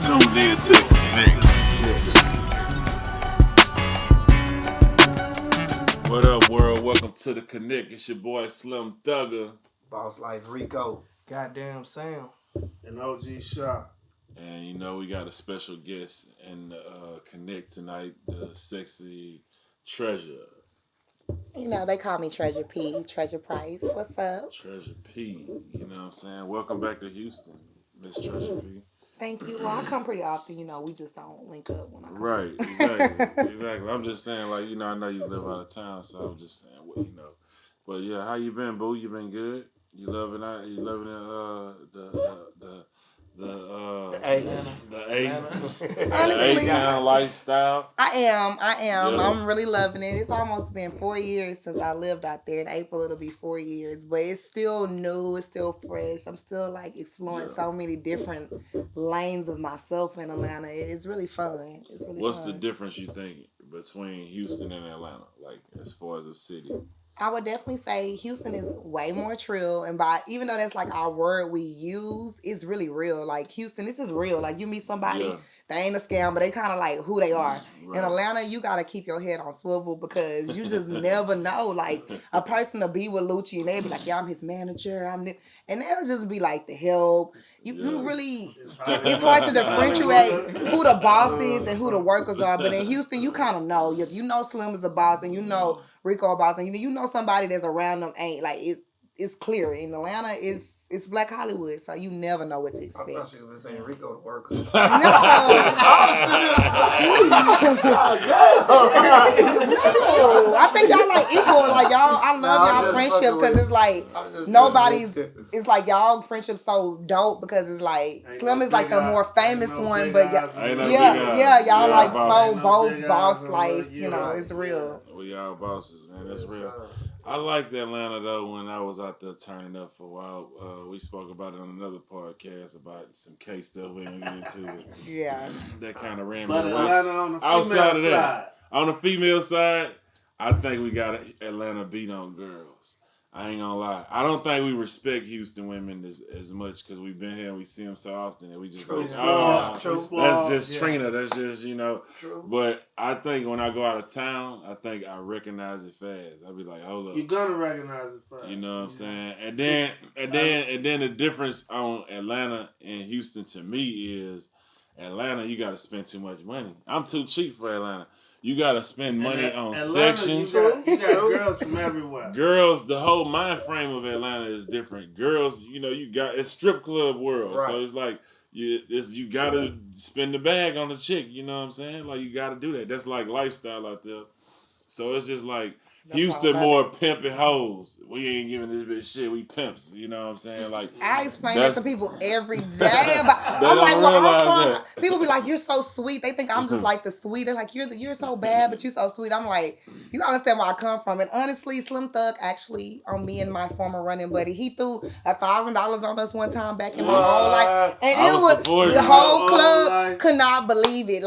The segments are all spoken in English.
tuned in to Connect. What up, world? Welcome to the Connect. It's your boy Slim Thugger. Boss Life Rico. Goddamn Sam. And OG Shot. And we got a special guest in the Connect tonight, the sexy Treasure. They call me Treasure P, Treasure Price. What's up? Treasure P. You know what I'm saying? Welcome back to Houston, Miss Treasure P. Thank you. Well, I come pretty often, we just don't link up when I come. Right, exactly. Exactly. I'm just saying, I know you live out of town, so I'm just saying, But yeah, how you been, boo? You been good? You loving it? You loving the Honestly, A-town lifestyle? I am. Yeah. I'm really loving it. It's almost been 4 years since I lived out there. In April, it'll be 4 years. But it's still new. It's still fresh. I'm still, exploring so many different lanes of myself in Atlanta. It's really fun. It's really What's fun. the difference, you think, between Houston and Atlanta, as far as a city? I would definitely say Houston is way more trill, and even though that's our word we use, it's really real. Houston, it's just real. You meet somebody, they ain't a scam, but they kind of who they are. Right. In Atlanta, you gotta keep your head on swivel because you just never know. A person will be with Lucci and they'll be like, "Yeah, I'm his manager. And they'll just be like the help. You really, it's hard to differentiate who the boss is and who the workers are. But in Houston, you kind of know. You know Slim is a boss, and you know Rico a boss, and you know somebody that's around them ain't it's clear. In Atlanta, it's Black Hollywood, so you never know what to expect. I thought she was saying Rico the worker. No, I think y'all equal. Y'all, I love y'all friendship because it's nobody's. It's y'all friendship so dope because it's Slim is the more famous one, but y'all so both boss life. It's real. We all bosses, man. That's real. I liked Atlanta though when I was out there turning up for a while. We spoke about it on another podcast about some case stuff we didn't get into it. Yeah. That kind of ran me But Atlanta on the female outside of that. side. On the female side, I think we got Atlanta beat on girls. I ain't gonna lie. I don't think we respect Houston women as much because we've been here and we see them so often that we just True. that's just Trina. That's just True. But I think when I go out of town, I think I recognize it fast. I'll be like, hold up. You're gonna recognize it first. You know what I'm saying? And then the difference on Atlanta and Houston to me is Atlanta, you gotta spend too much money. I'm too cheap for Atlanta. You gotta spend money on Atlanta, sections. You got girls from everywhere. Girls, the whole mind frame of Atlanta is different. Girls, you got it's strip club world, right. so it's you gotta spend the bag on the chick. You know what I'm saying? You gotta do that. That's lifestyle out there. So it's just Houston more pimping hoes. We ain't giving this bitch shit. We pimps. You know what I'm saying? I explain that to people every day. I'm people be like, "You're so sweet." They think I'm just the sweet. They're like, "You're so bad, but you're so sweet." I'm like, you gotta understand where I come from. And honestly, Slim Thug actually on me and my former running buddy, he threw $1,000 on us one time back in my old life, and it was the whole club could not believe it.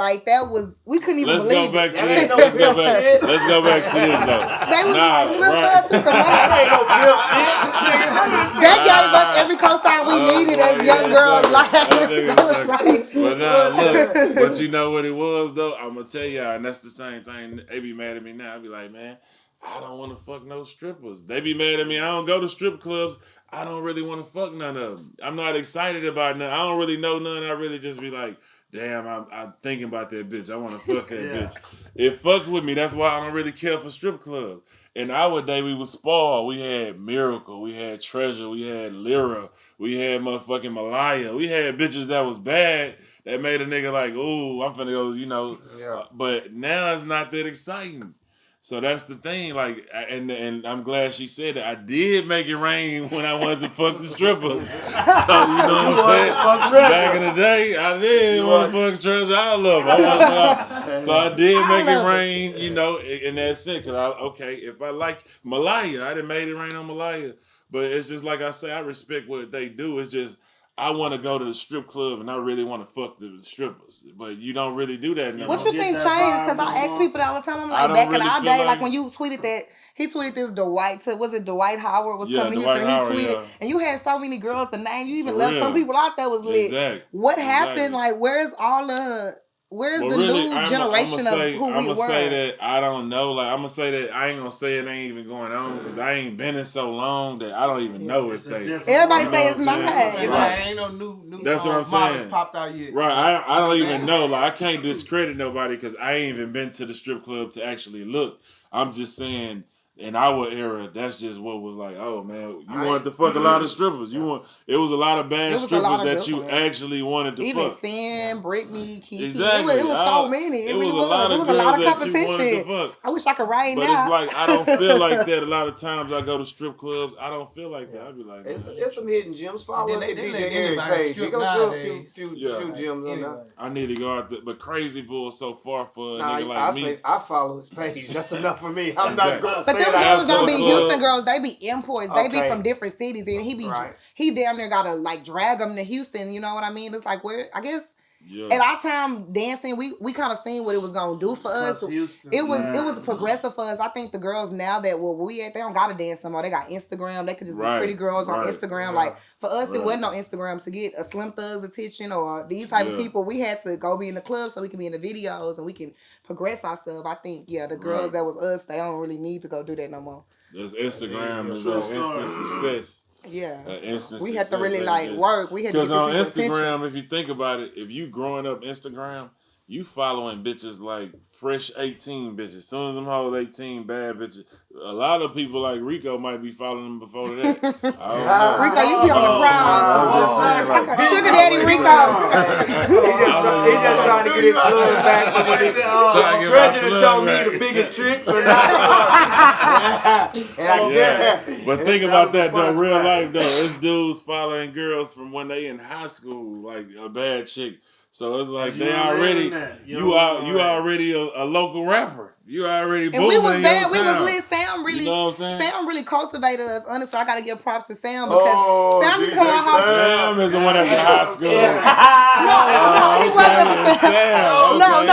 We couldn't even believe it. Let's go back to this though. They was Slim Thug threw some money. Ain't no pimp shit. They gave us every cosign we needed as young girls. But you know what it was though? I'm gonna tell y'all, and that's the same thing. They be mad at me now. I be like, man, I don't want to fuck no strippers. They be mad at me. I don't go to strip clubs. I don't really want to fuck none of them. I'm not excited about none. I don't really know none. I really just be like, damn, I'm thinking about that bitch. I want to fuck that bitch. It fucks with me. That's why I don't really care for strip clubs. In our day, we was spoiled. We had Miracle. We had Treasure. We had Lyra. We had motherfucking Malaya. We had bitches that was bad that made a nigga ooh, I'm finna go, Yeah. But now it's not that exciting. So that's the thing, and I'm glad she said that. I did make it rain when I wanted to fuck the strippers. So, you know what I'm saying? Back in the day, I did want to fuck Treasure. I love her. So I did make it rain, in that sense. Because, if I like Malaya, I done made it rain on Malaya. But it's just like I say, I respect what they do. It's just, I want to go to the strip club and I really want to fuck the strippers, but you don't really do that no What more. you think changed? Because I ask people that all the time. I'm like, back in our day, like when you tweeted that, he tweeted this was it Dwight Howard was coming to Houston? He tweeted, and you had so many girls to name. You even left some people out that was lit. Exactly. What happened? Like, where's the new generation of who we were? I'm gonna say that I don't know. Like, I'm gonna say that I ain't gonna say it ain't even going on because I ain't been in so long that I don't even know if they. Everybody say it's not. It's like ain't no new. That's what I'm saying. Popped out yet. Right. I don't even know. Like, I can't discredit nobody because I ain't even been to the strip club to actually look. I'm just saying. In our era, that's just what was like. Oh man, you wanted to fuck a lot of strippers. It was a lot of bad strippers that you actually wanted to even fuck. Sam, Brittany, Kiki. Exactly. It was so many. It really was. There was a lot of competition. I wish I could write now. But it's like I don't feel like that. A lot of times I go to strip clubs. I don't feel like that. I be like, it's some hidden gems. Follow they DJ let Eric anybody page. strip You go nowadays. show a few gems on there. I need to go out there, but Crazy Bull so far for a nigga like me. I follow his page. That's enough for me. I'm not going to But them girls don't be Houston girls. They be imports. They be from different cities, and he damn near gotta like drag them to Houston. You know what I mean? It's like I guess. Yeah. At our time dancing, we kind of seen what it was gonna do for us. Houston, it was progressive for us. I think the girls now that we at, they don't gotta dance no more. They got Instagram. They could just be pretty girls on Instagram. Yeah. Like for us, it wasn't no Instagram to get a Slim Thug's attention or these type of people. We had to go be in the club so we can be in the videos and we can progress ourselves. I think the girls that was us, they don't really need to go do that no more. This Instagram is an instant success. Yeah, we had to really work. We had to because on Instagram, if you think about it, if you growing up Instagram, you following bitches like fresh 18 bitches. Soon as them hoes 18 bad bitches, a lot of people like Rico might be following them before that. I don't know. Rico, you be on the ground. Sugar Daddy Rico. He just trying to get his slug back. So when Tresure told me the biggest tricks or not. But think about that though, real life though. It's dudes following girls from when they in high school, like a bad chick. So it's like they already, you already a local rapper. You already booming. And we was there. We was lit. Sam really cultivated us. Honestly, I gotta give props to Sam because Sam used to come out Sam is the one at the high school. No, he wasn't. Sam. No.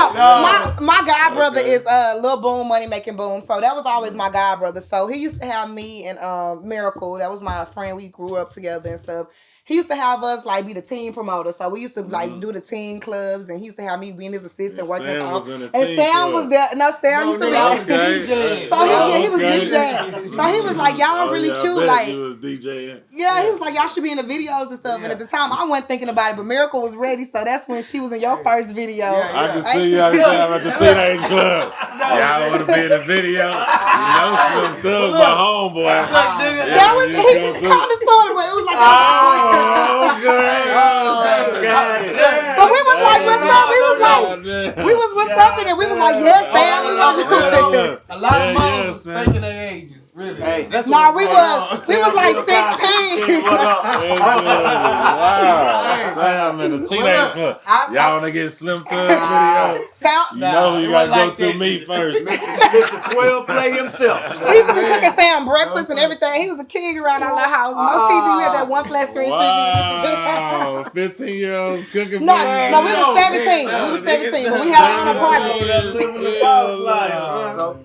My god brother is Lil Boom, Money Making Boom. So that was always my god brother. So he used to have me and Miracle. That was my friend. We grew up together and stuff. He used to have us like be the team promoter, so we used to like do the team clubs, and he used to have me being his assistant working at the office. And Sam was there. No, Sam used to be DJing. So he was DJing. So he was like, y'all really cute. Like he was DJing. Yeah, he was like, y'all should be in the videos and stuff. And at the time, I wasn't thinking about it, but Miracle was ready, so that's when she was in your first video. I can see y'all at the teenage club. Y'all want to be in the video? You know, Slim Thug, my homeboy. That was kind of sort of, but it was like. Oh, God. But we was like, what's up? We was what's up in it. We was like, yes, Sam. We want to do it. A lot of moms was faking their ages. Really? Hey, that's we was like 16. Wow. Sam in the teenage club. Y'all want to get Slim Thug video? You know you got to go through me first. Mr. 12 play himself. We used to be cooking Sam breakfast and everything. He was the king around our house. No TV. We had that one flat screen TV. Wow. 15-year-olds cooking. No, we was 17. We was 17, but we had our own apartment.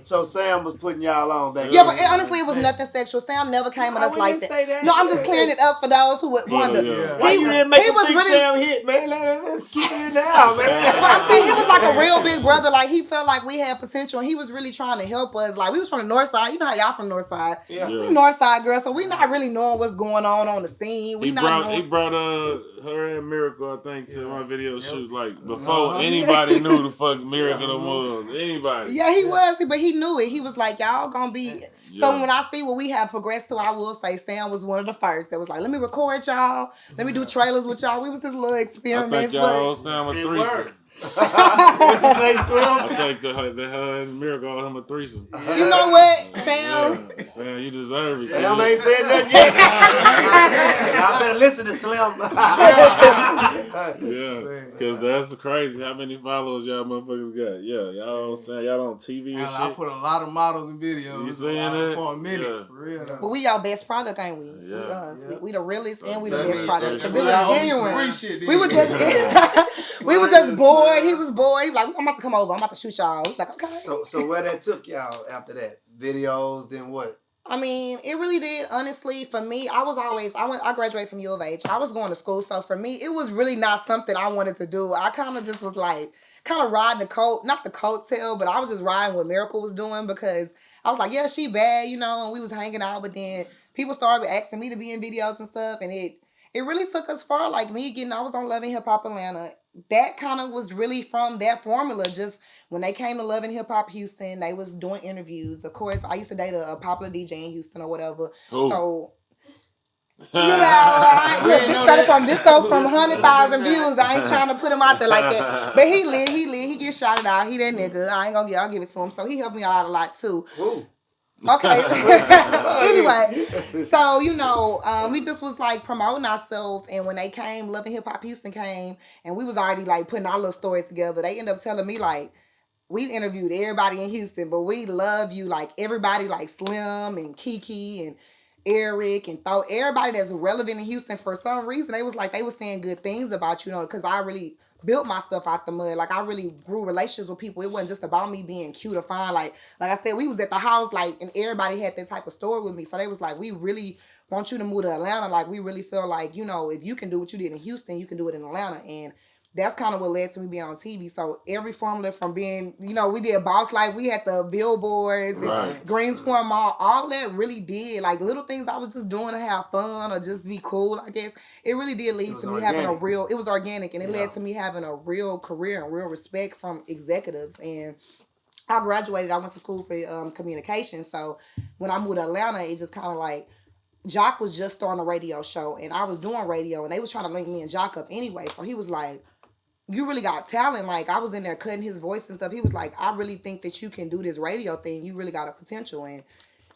So Sam was putting y'all on back. Yeah, but honestly, it was nothing sexual. Sam never came at us like that. No, I'm just clearing it up for those who would wonder. Why you didn't make him think Sam hit, man? Let's keep it down, man. But I'm saying he was like a real big brother. Like he felt like we had potential, and he was really trying to help us. Like we was from the north side. You know how y'all from the north side. Yeah. We north side girls, so we not really knowing what's going on the scene. He brought her and Miracle, I think, to my video shoot like before anybody knew the fuck Miracle was. Anybody. Yeah, he was, but he knew it. He was like, y'all gonna be. Yeah. So when I see what we have progressed to, I will say Sam was one of the first that was like, let me record y'all. Let me do trailers with y'all. We was his little experiment. I think y'all Sam a threesome. What you say, Slim? I think that her and Miracle owe him a threesome. You know what, Sam? Yeah, Sam, you deserve it. Sam ain't said nothing yet. I better listen to Slim. Yeah, because that's crazy. How many followers y'all motherfuckers got? Yeah, y'all saying y'all on TV and shit. I put a lot of models and videos. You saying that? For a minute, for real. But we y'all best product, ain't we? Yeah. We the realest and we the Exactly. best product. Because it Yeah, was genuine. free shit, We were just we were just bored. He was bored. He was like, I'm about to come over. I'm about to shoot y'all. We was like, okay. So where that took y'all after that? Videos, then what? I mean, it really did. Honestly, for me, I graduated from U of H. I was going to school, so for me, it was really not something I wanted to do. I kind of just was like, riding not the coattail, but I was just riding what Miracle was doing because I was like, yeah, she bad, and we was hanging out, but then people started asking me to be in videos and stuff, and it really took us far. Like I was on Love and Hip Hop Atlanta. That kind of was really from that formula. Just when they came to Love and Hip Hop Houston, they was doing interviews. Of course, I used to date a popular DJ in Houston or whatever. Ooh. So, right? Look, this go from 100,000 views. I ain't trying to put him out there like that. But he lit. He gets shouted out. He that nigga. I'll give it to him. So he helped me out a lot too. Ooh. Okay. Anyway, so we just was like promoting ourselves, and when they came, Love and Hip Hop Houston came, and we was already like putting our little stories together. They ended up telling me like, we interviewed everybody in Houston, but we love you, like everybody like Slim and Kiki and Eric and everybody that's relevant in Houston. For some reason, they was saying good things about you, because I really built my stuff out the mud. Like I really grew relationships with people. It wasn't just about me being cute or fine. Like I said, we was at the house, like, and everybody had that type of story with me. So they was like, we really want you to move to Atlanta. Like we really feel like, if you can do what you did in Houston, you can do it in Atlanta. And that's kind of what led to me being on TV. So every formula from being, we did Boss Life, we had the billboards and Greenspoint Mall, all that really did. Like little things I was just doing to have fun or just be cool, I guess. It really did lead to me having it was organic, and it led to me having a real career and real respect from executives. And I graduated, I went to school for communication. So when I moved to Atlanta, it just kind of like, Jock was just starting a radio show, and I was doing radio, and they was trying to link me and Jock up anyway. So he was like, you really got talent. Like I was in there cutting his voice and stuff. He was like, I really think that you can do this radio thing. You really got a potential. And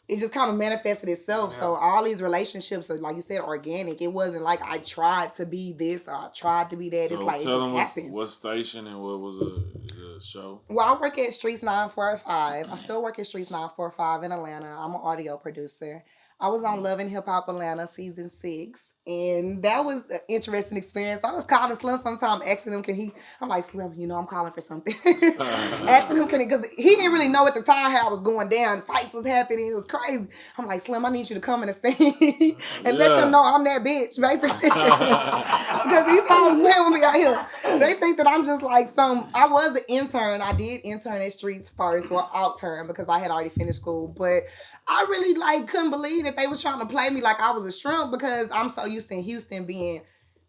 it just kind of manifested itself. Yeah. So all these relationships are, like you said, organic. It wasn't like I tried to be this or I tried to be that. So it's like it just happened. What station and what was the show? Well, I work at Streets 945. I still work at Streets 945 in Atlanta. I'm an audio producer. I was on Love and Hip Hop Atlanta season 6. And that was an interesting experience. I was calling Slim sometime, asking him, I'm like, Slim, I'm calling for something. Asking him, because he didn't really know at the time how I was going down. Fights was happening. It was crazy. I'm like, Slim, I need you to come in the scene and let them know I'm that bitch, basically. Because these hoes playing with me out here. They think that I'm just like I was an intern. I did intern at Streets first, outturn, because I had already finished school. But I really couldn't believe that they was trying to play me like I was a shrimp, because I'm so used to Houston being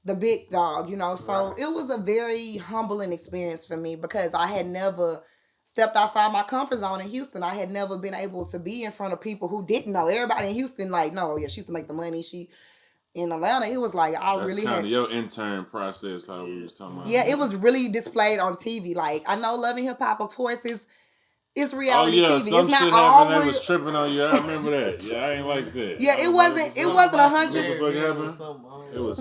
the big dog, So it was a very humbling experience for me, because I had never stepped outside my comfort zone in Houston. I had never been able to be in front of people who didn't know. Everybody in Houston, no, yeah, she used to make the money. In Atlanta, it was like That's kind of your intern process, how we was talking about. Yeah, it was really displayed on TV. Like I know Love and Hip Hop, of course, it's reality TV. Some it's not shit all happened. real. They was tripping on you. I remember that. Yeah, I ain't like that. Yeah, it wasn't 100. What the fuck happened? It was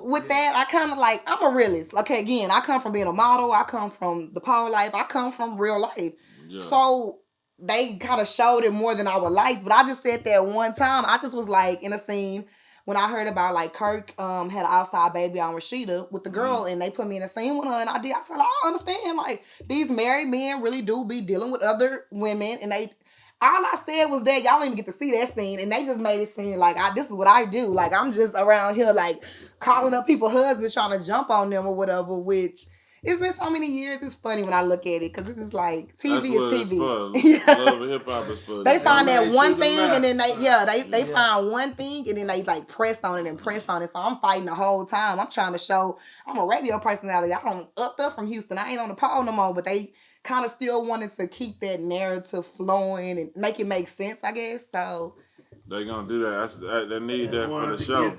with that, I kind of I'm a realist. Okay, again, I come from being a model. I come from the pole life. I come from real life. Yeah. So they kind of showed it more than I would like. But I just said that one time. I just was in a scene when I heard about Kirk had an outside baby on Rashida with the girl, and they put me in a scene with her, and I said, I understand, these married men really do be dealing with other women, and all I said was that y'all don't even get to see that scene, and they just made it seem this is what I do. I'm just around here calling up people's husbands trying to jump on them or whatever, which it's been so many years. It's funny when I look at it, because this is TV is TV. Yeah. Love and Hip Hop is fun. They find that one thing, and then they find one thing, and then they press on it and press on it. So I'm fighting the whole time. I'm trying to show I'm a radio personality. I don't up from Houston. I ain't on the pole no more, but they kind of still wanted to keep that narrative flowing and make it make sense, I guess. So they gonna do that. They need that for the show.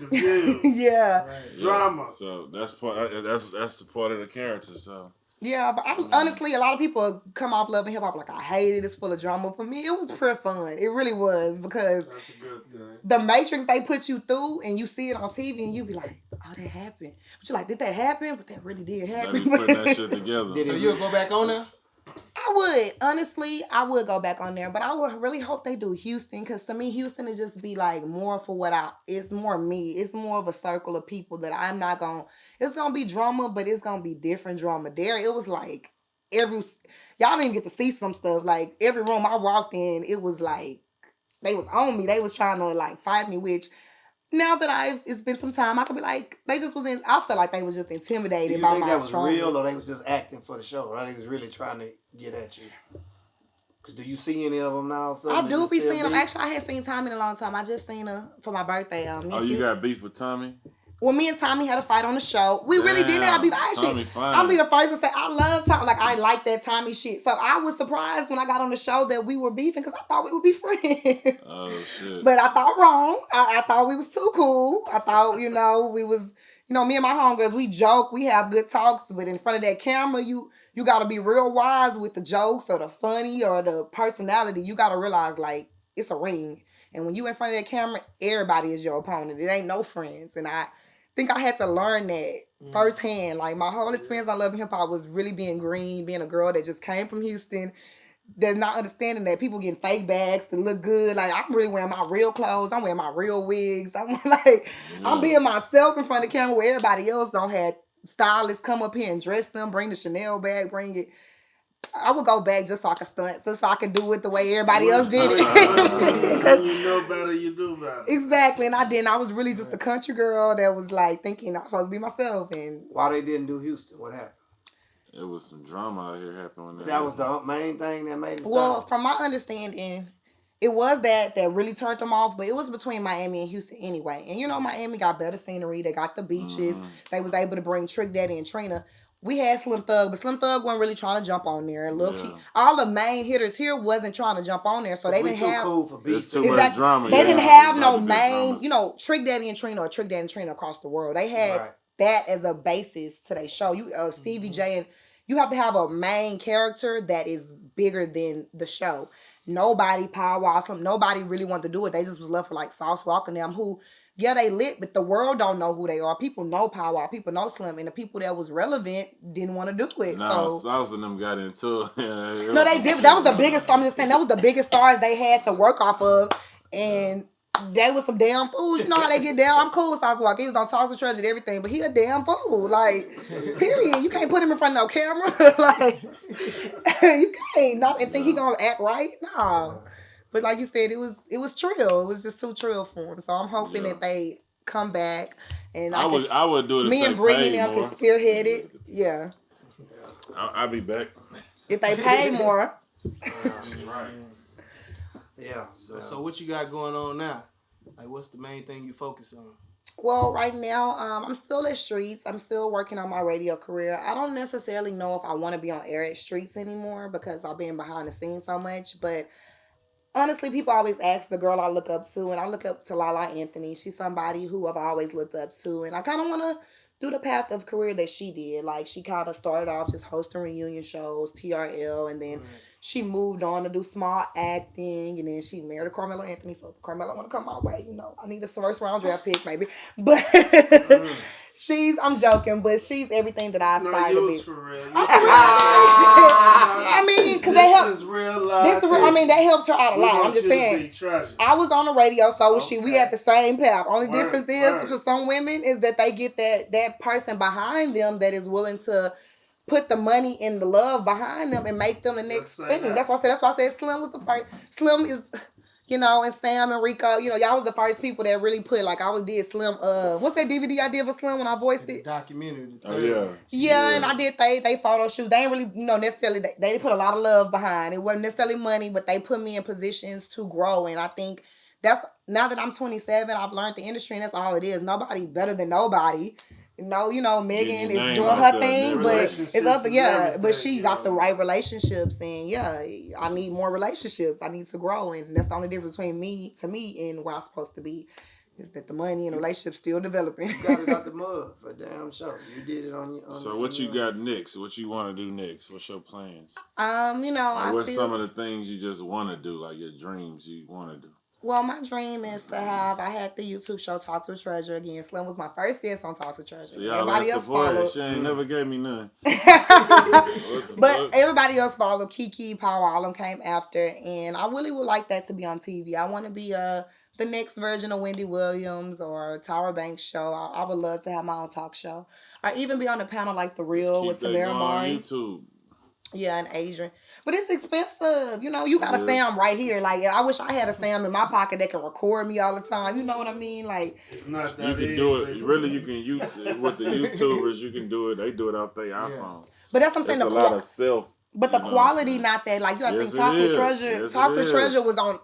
Yeah, drama. So that's the part of the character. So yeah, but honestly, a lot of people come off Love and Hip Hop I hate it. It's full of drama. For me, it was pure fun. It really was, because that's a good thing. The matrix they put you through, and you see it on TV, and you be like, oh, that happened. But you're like, did that happen? But that really did They happen. be putting that shit together. Did So you'll go back on there? I would. Honestly, I would go back on there. But I would really hope they do Houston. Because to me, Houston is just be like more for it's more me. It's more of a circle of people that I'm not going to, it's going to be drama, but it's going to be different drama. There, it was like y'all didn't even get to see some stuff. Like every room I walked in, it was like, they was on me. They was trying to like fight me, which now that it's been some time, I could be like, they just I felt like they was just intimidated You by think my that was strongness. real, or they was just acting for the show? Or they was really trying to get at you? Cause do you see any of them now? I do be seeing them. Actually, I hadn't seen Tommy in a long time. I just seen her for my birthday. Oh, you got beef with Tommy? Well, me and Tommy had a fight on the show. We really didn't have beef. Tommy fine. I'll be the first to say I love Tommy. Like, I like that Tommy shit. So I was surprised when I got on the show that we were beefing because I thought we would be friends. Oh, shit. But I thought wrong. I thought we was too cool. I thought, we was, me and my homegirls, we joke, we have good talks, but in front of that camera, you got to be real wise with the jokes or the funny or the personality. You got to realize, like, it's a ring. And when you in front of that camera, everybody is your opponent. It ain't no friends. And I think I had to learn that firsthand. Like, my whole experience on Love and Hip Hop was really being green, being a girl that just came from Houston, that's not understanding that people getting fake bags to look good. Like, I'm really wearing my real clothes. I'm wearing my real wigs. I'm being myself in front of the camera where everybody else don't have stylists come up here and dress them, bring the Chanel bag, bring it. I would go back just so I could stunt, so I could do it the way everybody else did it. You know better, you do better. Exactly, and I didn't. I was really just a country girl that was like thinking I was supposed to be myself. And why they didn't do Houston? What happened? It was some drama out here happening. That was the main thing that made it stop. Well, from my understanding, it was that really turned them off, but it was between Miami and Houston anyway. And Miami got better scenery. They got the beaches. They was able to bring Trick Daddy and Trina. We had Slim Thug, but Slim Thug wasn't really trying to jump on there. Look, all the main hitters here wasn't trying to jump on there, so they didn't have. Cool for beats. Too much drama. They didn't have no main, Trick Daddy and Trina or Trick Daddy and Trina across the world. They had that as a basis to their show. Stevie J, and you have to have a main character that is bigger than the show. Nobody Power Slim, nobody really wanted to do it. They just was left for like Sauce Walk and them who. Yeah, they lit, but the world don't know who they are. People know Power, people know Slim, and the people that was relevant didn't want to do it. No, Sauce and them got into it. No, they did. That was the biggest. I'm just saying that was the biggest stars they had to work off of, and they was some damn fools. You know how they get down. I'm cool with Sauce Walk. He was on Talks to Treasure and everything, but he a damn fool. Like, period. You can't put him in front of no camera. Like, you can't. Not and think he gonna act right. No. But like you said, it was trill. It was just too trill for him. So I'm hoping that they come back. And I would do it if me they and Brittany paid and them more. can spearhead it. Yeah. I'll be back. If they pay more. Right. Yeah. So what you got going on now? Like, what's the main thing you focus on? Well, right now, I'm still at Streets. I'm still working on my radio career. I don't necessarily know if I want to be on air at Streets anymore because I've been behind the scenes so much, but honestly, people always ask the girl I look up to, and I look up to Lala Anthony. She's somebody who I've always looked up to, and I kind of want to do the path of career that she did. Like, she kind of started off just hosting reunion shows, TRL, and then she moved on to do small acting, and then she married Carmelo Anthony. So if Carmelo want to come my way, I need a first round draft pick, maybe. But I'm joking, but she's everything that I aspire to be. For real. I mean, because they helped. This is real life. That helped her out a lot. I'm just saying. I was on the radio, so was she. We had the same path. Only difference is for some women is that they get that person behind them that is willing to put the money and the love behind them and make them the next thing. That's why I said Slim was the first. Slim is, and Sam and Rico, y'all was the first people that really put, like, I did Slim, what's that DVD I did for Slim when I voiced it? Documentary. Yeah, and I did they photo shoots. They ain't really, necessarily, they put a lot of love behind. It wasn't necessarily money, but they put me in positions to grow, and I think now that I'm 27, I've learned the industry, and that's all it is. Nobody better than nobody. Megan is doing her thing, but it's other, but she got the right relationships, and I need more relationships. I need to grow, and that's the only difference between me and where I'm supposed to be, is that the money and the relationship still developing. You got it out the mud for a damn show. You did it on your. So what you got next? What you want to do next? What's your plans? What's some of the things you just want to do, like your dreams you want to do? Well, my dream is to have. I had the YouTube show Talk to Treasure again. Slim was my first guest on Talk to Treasure. See, y'all Everybody else followed. She ain't never gave me none. But everybody else followed. Kiki, Power, all them came after, and I really would like that to be on TV. I want to be the next version of Wendy Williams or Tyra Banks show. I would love to have my own talk show, or even be on a panel like The Real with Tamara Mari. YouTube. Yeah, and Adrian. But it's expensive. You know, you got a Sam right here. Like, I wish I had a Sam in my pocket that can record me all the time. You know what I mean? Like, it's not that you can do it. Really, you can use with the YouTubers. You can do it. They do it off their iPhone. But that's what I'm saying. It's a lot of self. But the quality, not that. Like, you got to think Talks with Treasure. Talks with Treasure was on.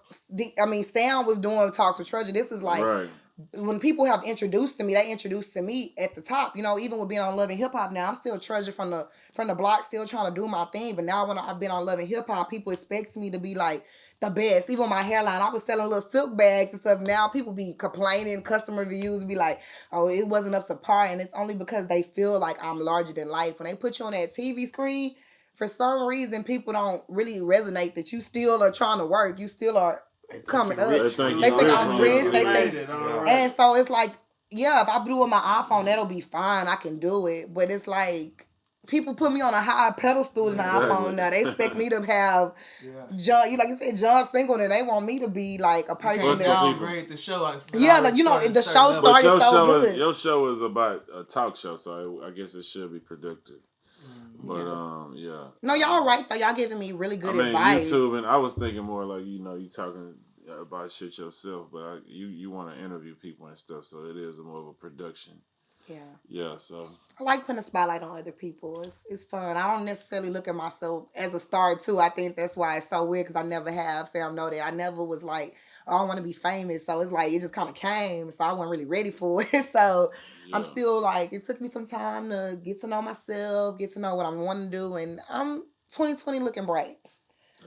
Sam was doing Talks with Treasure. This is like. Right. When people have introduced to me, they introduced to me at the top. You know, even with being on Love and Hip Hop now, I'm still Treasure from the block, still trying to do my thing. But now when I've been on Love and Hip Hop, people expect me to be like the best. Even my hairline, I was selling little silk bags and stuff. Now people be complaining, customer reviews be like, oh, it wasn't up to par. And it's only because they feel like I'm larger than life. When they put you on that TV screen, for some reason, people don't really resonate that you still are trying to work. You still are coming up. They think I'm rich. They think, and so it's like, yeah, if I do it with my iPhone, that'll be fine. I can do it. But it's like people put me on a higher pedestal than the iPhone now. They expect me to have John, like you said, John Singleton. They want me to be like a person that downgrade the show. Like, the show started so good. Your show is about a talk show, so I guess it should be productive. But yeah. No, y'all right though. Y'all giving me really good advice. YouTube, and I was thinking more like you talking about shit yourself, but you want to interview people and stuff, so it is more of a production. Yeah. Yeah. So I like putting a spotlight on other people. It's fun. I don't necessarily look at myself as a star too. I think that's why it's so weird because I never have. Sam know that I never was like, oh, I want to be famous. So it's like, it just kind of came. So I wasn't really ready for it. So I'm still like, it took me some time to get to know myself, get to know what I want to do. And I'm 2020 looking bright.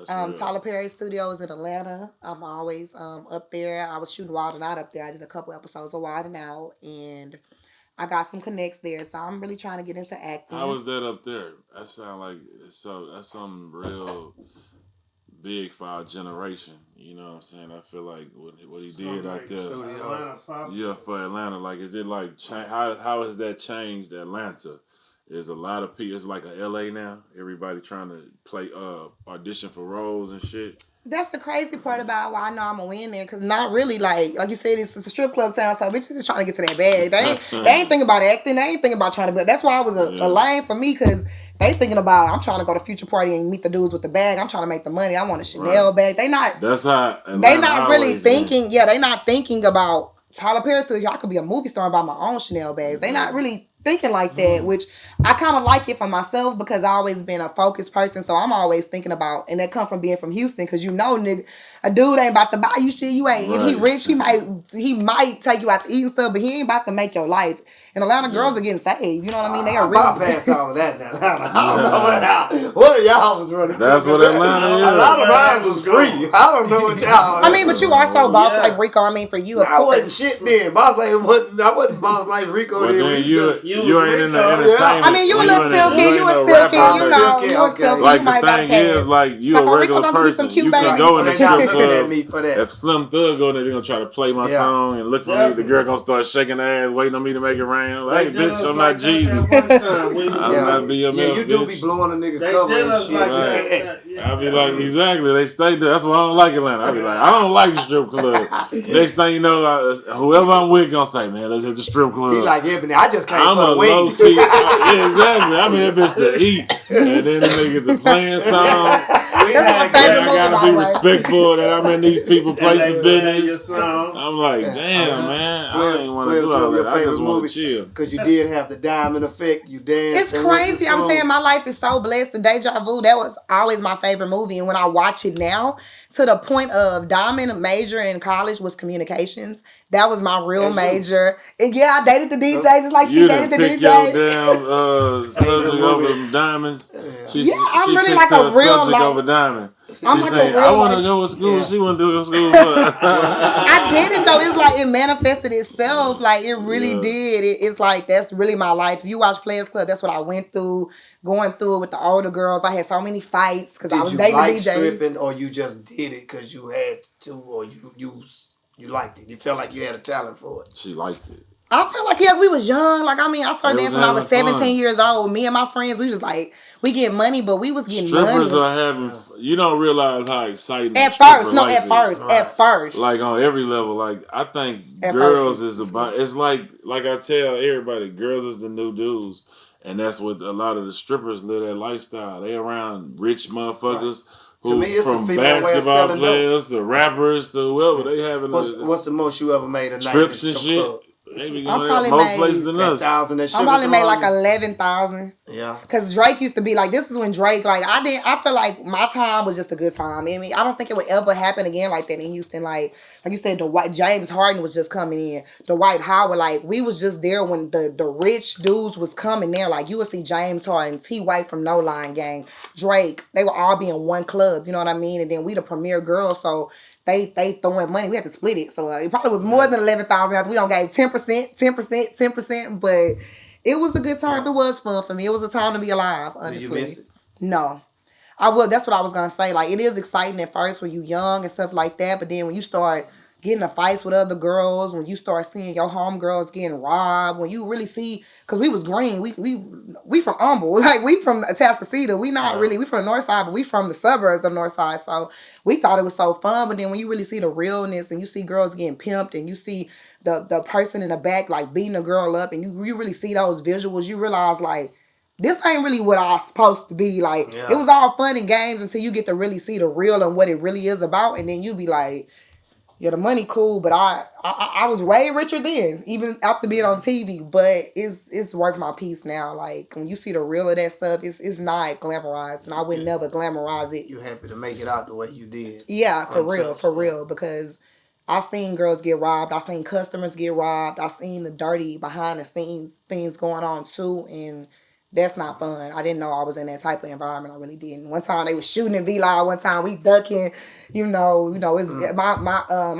Tyler Perry Studios in Atlanta. I'm always up there. I was shooting Wild and Out up there. I did a couple episodes of Wild and Out. And I got some connects there. So I'm really trying to get into acting. How was that up there? That sound like, that's something real big for our generation. You know what I'm saying? I feel like what he did out there. Yeah, for Atlanta. Like, is it like, how has that changed Atlanta? There's a lot of people. It's like a LA now. Everybody trying to play, audition for roles and shit. That's the crazy part about why I know I'm gonna win there, cause not really like you said, it's a strip club town, so bitches is trying to get to that bag. They ain't thinking about acting. They ain't thinking about trying to. But that's why I was a lane for me, cause they thinking about I'm trying to go to Future Party and meet the dudes with the bag. I'm trying to make the money. I want a Chanel bag. They not. That's how. They not really thinking. Man. Yeah, they not thinking about Tyler Perry Studios. I could be a movie star and buy my own Chanel bags. They not really thinking like that, which I kind of like it for myself because I always been a focused person, so I'm always thinking about, and that come from being from Houston, because nigga, a dude ain't about to buy you shit. You ain't. Right. If he rich, he might take you out to eat and stuff, but he ain't about to make your life. And Atlanta girls are getting saved. You know what I mean? They are really bypassed all of that in Atlanta. I don't know what y'all was running. That's what Atlanta is. A lot of mine was free. I don't know what y'all. I mean, but you are so boss like Rico. I mean, for you, of course. I wasn't shit then. I wasn't boss like Rico then. You ain't in the entertainment. I mean, you a little silky. You a silky. You know, you a silky. Like the thing is, like you a regular person. You can go in the strip club. If Slim Thug go in there, they gonna try to play my song and look for me. The girl gonna start shaking her ass, waiting on me to make it rain. Like, hey, bitch, I'm not Jesus. I'm not be your man. You do be blowing a nigga cover and shit. I be like, exactly. They stay there. That's why I don't like Atlanta. I be like, I don't like strip clubs. Next thing you know, whoever I'm with gonna say, man, let's hit the strip club. He like Ebony. I just can't. I'm a low key. Yeah, exactly. I'm in that bitch to eat, and then the nigga the playing song. That's my favorite. I gotta be respectful that I'm in these people places business. I'm like, damn, man, I ain't want to do all that. I just want to chill. Because you did have the diamond effect. You danced. It's crazy. I'm saying my life is so blessed. The Deja Vu, that was always my favorite movie. And when I watch it now, to the point of Diamond major in college was communications. That was my real That's major. And yeah, I dated the DJ just like she You dated done the pick DJ. your damn subject over them diamonds. Yeah, I'm She really picked like a her real subject like over diamond. I'm She like saying, a real I want to like go to school. Yeah. She want to go to school. For. I didn't though. It's like it manifested itself. Like it really did. It's like that's really my life. If you watch Players Club, that's what I went through. Going through it with the older girls. I had so many fights because I was Did you dating like DJ. stripping, or you just did it because you had to, or you liked it? You felt like you had a talent for it. She liked it. I felt like we was young. Like I started They dancing was when I was having 17 fun. years old. Me and my friends, we was like we get money, but we was getting Strippers money. are having. You don't realize how exciting. At stripper first, no, life at first. Like on every level. Like I think At girls first, is about. It's like I tell everybody, girls is the new dudes, and that's what a lot of the strippers live that lifestyle. They around rich motherfuckers. Right. Who, To me, it's from a female way of basketball selling players to rappers to whoever they having What's the most you ever made a night trips in and the shit. club? They be I going probably there more made places than us. 1,000 I probably made like 11,000. Yeah. Cause Drake used to be like, this is when Drake like I feel like my time was just a good time. I mean, I don't think it would ever happen again like that in Houston. Like you said, James Harden was just coming in. Dwight Howard, like we was just there when the rich dudes was coming there. Like you would see James Harden, T White from No Line Gang, Drake. They would all be in one club. You know what I mean? And then we the premier girls, so they throwing money. We had to split it, so it probably was more than 11,000. We don't gave 10%, 10%, but it was a good time. It was fun for me. It was a time to be alive. Honestly, Do you miss it? No, I would. That's what I was gonna say. Like it is exciting at first when you young and stuff like that, but then when you start getting in fights with other girls, when you start seeing your homegirls getting robbed, when you really see, because we was green, we from Humble, like we from Atascocita, we not really, we from the north side, but we from the suburbs of the north side, so we thought it was so fun, but then when you really see the realness and you see girls getting pimped and you see the person in the back like beating a girl up and you really see those visuals, you realize like, this ain't really what I was supposed to be. Like, it was all fun and games until you get to really see the real and what it really is about, and then you be like, yeah, the money cool, but I was way richer then, even after being on TV. But it's worth my peace now. Like when you see the real of that stuff, it's not glamorized, and I would never glamorize it. You happy to make it out the way you did? Yeah, for real, because I seen girls get robbed, I seen customers get robbed, I seen the dirty behind the scenes things going on too, and that's not fun. I didn't know I was in that type of environment. I really didn't. One time they was shooting in V-Live. One time we ducking. It's I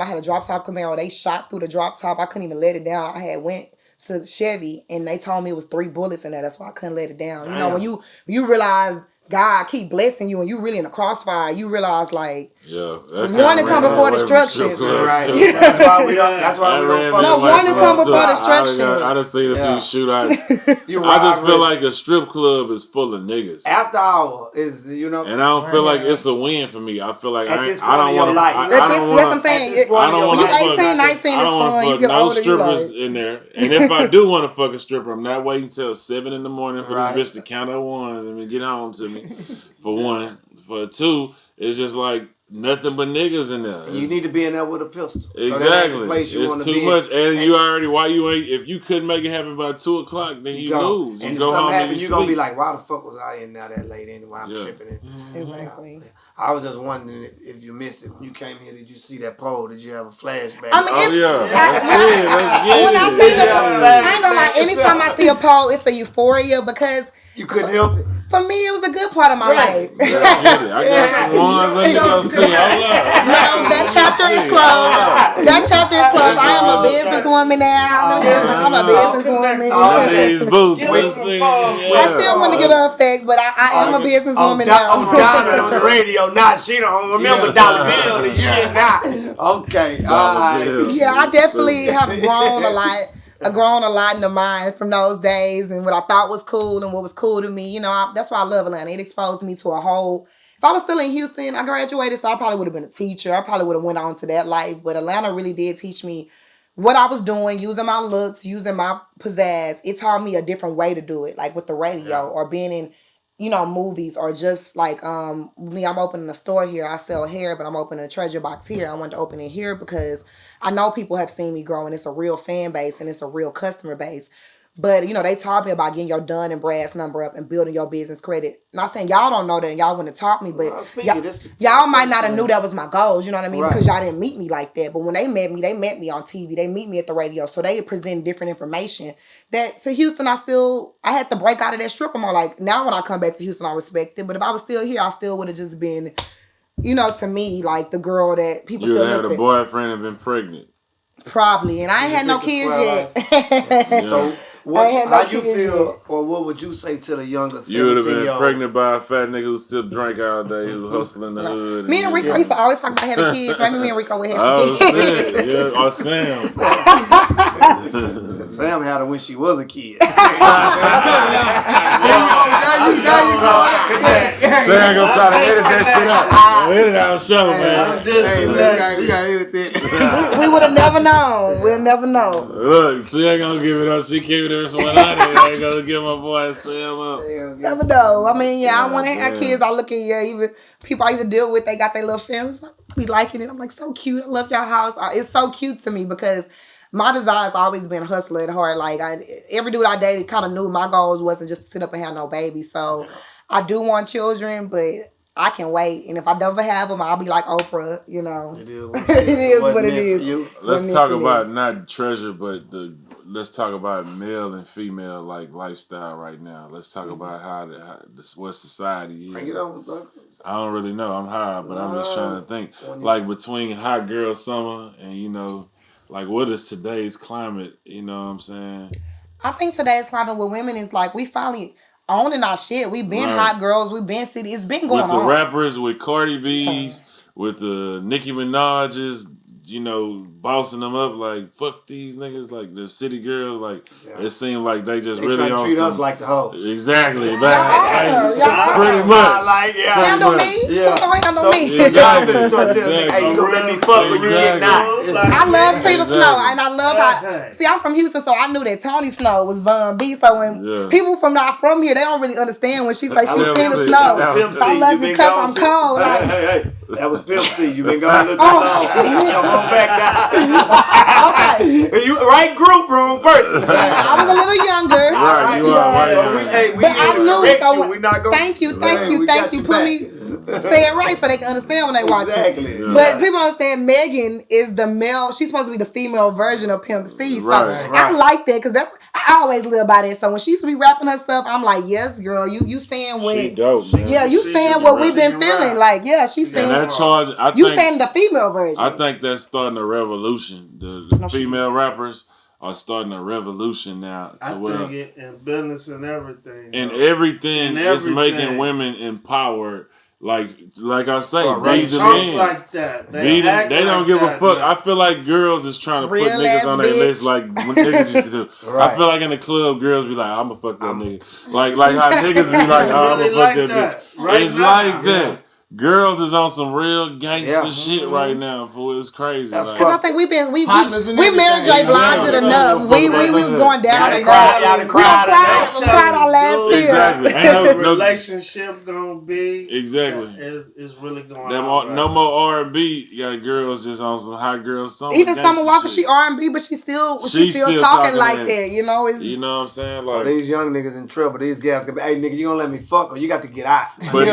had a drop top Camaro. They shot through the drop top. I couldn't even let it down. I had went to Chevy and they told me it was 3 bullets in there. That's why I couldn't let it down. You know, when you realize God keep blessing you and you really in the crossfire, you realize like warning come before destruction. Right. That's why we don't fuck. No, warning come before destruction. I done seen a few shootouts. I just feel like a strip club is full of niggas. After hour is and I don't feel like it's a win for me. I feel like I don't want to. That's what I'm saying. I don't want to fuck. 18, 19 is fun. You get no older, strippers in there. And if I do want to fuck a stripper, I'm not waiting till 7 a.m. for this bitch to count her ones and get home to me. For one, for two, it's just like nothing but niggas in there. You need to be in there with a pistol. Exactly. So it's too much. And you already, if you couldn't make it happen by 2 o'clock, then you lose. And you go home and you you're going to be like, why the fuck was I in there that late anyway? I'm tripping it. Exactly. I was just wondering if you missed it. When you came here, did you see that pole? Did you have a flashback? I mean, Let's get it. I ain't gonna lie, anytime I see a pole, it's a euphoria because you couldn't help it. For me, it was a good part of my life. I got some ones. Let me go see. Hold up. No, that chapter is closed. That chapter is closed. I am a businesswoman now. I'm a businesswoman. These boots. I still want to get an effect, but I am a businesswoman now. On Diamond on the radio, she don't remember dollar bill and shit now. Okay, all right. Yeah, I definitely have grown a lot. I've grown a lot in the mind from those days and what I thought was cool and what was cool to me. You know, that's why I love Atlanta. It exposed me to a whole... If I was still in Houston, I graduated, so I probably would have been a teacher. I probably would have went on to that life. But Atlanta really did teach me what I was doing, using my looks, using my pizzazz. It taught me a different way to do it, like with the radio or being in, movies or just like me, I'm opening a store here. I sell hair, but I'm opening a treasure box here. I wanted to open it here because I know people have seen me grow and it's a real fan base and it's a real customer base. But, you know, they taught me about getting your Dun and Brad's number up and building your business credit. Not saying y'all don't know that and y'all wouldn't have taught me, but y'all might not have knew that was my goals, you know what I mean? Right. Because y'all didn't meet me like that. But when they met me on TV. They meet me at the radio. So they present different information. That to Houston, I had to break out of that stripper mall. Like, now when I come back to Houston, I respect it. But if I was still here, I still would have just been, you know, to me, like the girl that people still looked at. You would have had a boyfriend and been pregnant. Probably, and I ain't had no kids yet. So, how you feel, or what would you say to the younger 17-year-old? You would have been pregnant by a fat nigga who sip drink all day, who hustling the hood. Me and Rico used to always talk about having kids. Maybe me and Rico would have some kids. Yeah, or Sam. Sam had her when she was a kid. Now you Sam gonna try to edit that shit out. Edit our show, man. We gotta edit that. We would have never known. We'll never know. Look, she ain't gonna give it up. She gave it up someone out there. I ain't gonna give my boy Sam up. Never know. I mean, I want to have kids. I look at even people I used to deal with. They got their little families. I be liking it. I'm like, so cute. I love y'all house. It's so cute to me because my desire has always been hustler at heart. Like every dude I dated kind of knew my goals wasn't just to sit up and have no baby. So I do want children, but I can wait. And if I never have them, I'll be like Oprah, you know. It is what it is. Let's talk about not Treasure, but let's talk about male and female like lifestyle right now. Let's talk about what society is. Bring it on, I don't really know. I'm high, but I'm just trying to think. Like between hot girl summer and, you know, like what is today's climate, you know what I'm saying? I think today's climate with women is like we finally owning our shit. We've been hot girls. We've been city. It's been going on. With the rappers, with Cardi B's, with the Nicki Minaj's, you know, bossing them up like, fuck these niggas, like the city girls, like, it seemed like they just really try to treat us like the hoes. Exactly. Pretty much. Like, handle me. Yeah. Don't handle me. Y'all better start telling me, hey, you don't let me fuck when you get knocked. I love Tina Snow, and I love how, see, I'm from Houston, so I knew that Tony Snow was Bun B, so when people not from here, they don't really understand when she say she's Tina Snow. I love you because I'm cold. Hey. That was Pimp C. You been gone a little too long. Come on back now. Okay. You right group room person. I was a little younger. Right, you are right. But I knew so we not gonna, thank you. Put me say it right so they can understand when they watch it. Yeah. But people don't understand Megan is the male. She's supposed to be the female version of Pimp C. So I like that because I always live by that. So when she used to be rapping her stuff, I'm like, yes, girl, you saying what? She dope, man. Yeah, you saying what we've been feeling. Like, yeah, she's saying. That charge, you saying the female version. I think that's starting a revolution. The female rappers are starting a revolution now. I think in business and everything. And everything is making women empowered. Like I say, be the man. Like that. They don't give a fuck. I feel like girls is trying to put niggas on their list like niggas used to do. I feel like in the club, girls be like, I'ma fuck that nigga. Like how niggas be like, oh, I'ma fuck that bitch. It's like that. Girls is on some real gangster shit right now. Fool, it's crazy. Because I think we married J. Blige enough. We was going down. We cried our last year. Exactly. Ain't no relationship gonna be. Exactly. Is really going on. No more R&B. You got girls just on some hot girl songs. Even Summer Walker, she R&B, but she's still talking like that. You know, you know what I'm saying? Like, so these young niggas in trouble. These guys gonna be, hey nigga, you gonna let me fuck or you got to get out. But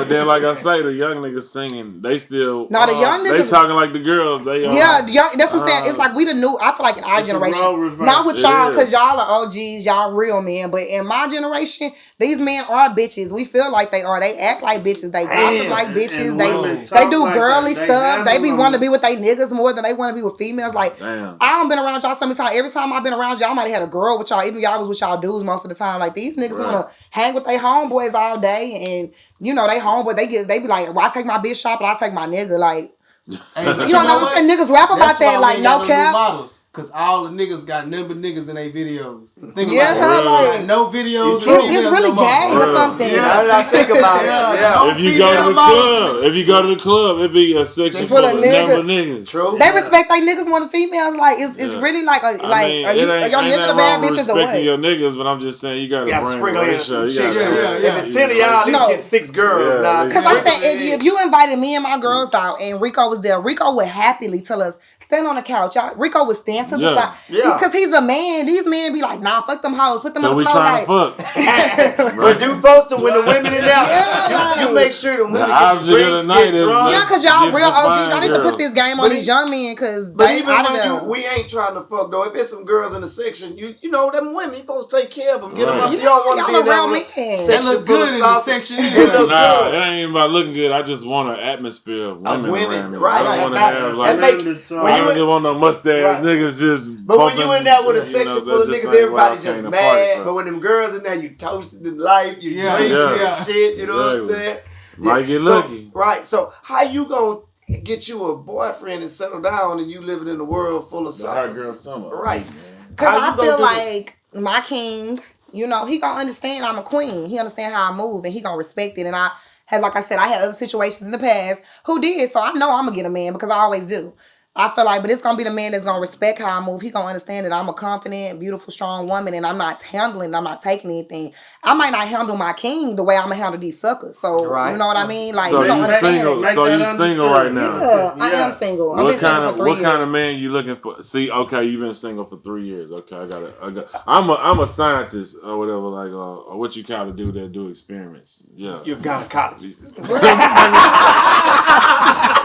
then like I say, the young niggas singing, they still the young niggas, they talking like the girls. They that's what I'm saying. It's like we the new. I feel like in our generation, not with y'all because y'all are OGs, y'all real men. But in my generation, these men are bitches. We feel like they are. They act like bitches. They gossip like bitches. They do girly stuff. They be want to be with they niggas more than they want to be with females. Like I don't been around y'all so many times. Every time I've been around y'all, I might have had a girl with y'all. Even y'all was with y'all dudes most of the time. Like these niggas want to hang with their homeboys all day, and you know they homeboy. They be like, well, I take my bitch shopping, I take my nigga. Like you know what I'm saying? Niggas rap about that. Like no cap. Cause all the niggas got number niggas in their videos. Think about it. No videos. It's really gay or something. Now that I think about it. If you go to the club, it be a section full of number niggas. True. They respect their niggas more than females. Like it's really like are your niggas the bad bitches or what? Respecting your niggas, but I'm just saying you gotta bring a ratio. If it's 10 of y'all, at least get 6 girls. Because I'm saying if you invited me and my girls out and Rico was there, Rico would happily tell us stand on the couch. Rico would stand man to the Yeah. side. Yeah. Because he's a man. These men be like, nah, fuck them hoes. Put them on So the we floor. trying Like, to fuck. But you supposed to, when the women in there, Yeah, you make sure the women The get the object of the drinks, night get is drunk. yeah, because y'all Get real the OGs. fine Y'all need to put girls. this game But on these young men because But they even out of when there. we ain't trying to fuck though. If it's some girls in the section, you know them women, you supposed to take care of them, get them Right. up. You don't want to be Y'all in there around with men. a They section look full good of in the sauce. section. They look Nah, good. it ain't even about looking good. I just want an atmosphere of women around me. Right, I don't that want to matters. have That like. make- Mandatory. when I you don't in- just want no mustache Right. niggas just. But when you in there with a bumping, section that full of just niggas, ain't what I everybody just came to party mad. for. But when them girls in there, you toasted in life, you Yeah. drinking Yeah. and shit. You know what I'm Exactly. saying? Might get So- lucky. Right. So how you gonna get you a boyfriend and settle down and you living in a world full of The hot suckers? girl summer. Right. Because How you I gonna feel do like my king, you know, he gonna understand I'm a queen. He understand how I move and he gonna respect it. And I had, like I said, I had other situations in the past who did. So I know I'm gonna get a man because I always do. I feel like, but it's gonna be the man that's gonna respect how I move. He gonna understand that I'm a confident, beautiful, strong woman, and I'm not taking anything. I might not handle my king the way I'm gonna handle these suckers. So Right. you know what I mean? Like So he gonna you understand single? it. So Make you that single right understood. now? Yeah, I am single. I've What been single kind for of 3 what years. kind of man you looking for? See, okay, you've been single for 3 years. Okay, I got. I'm a scientist or whatever, like or what you kind of do that do experiments. Yeah. You gynecologist.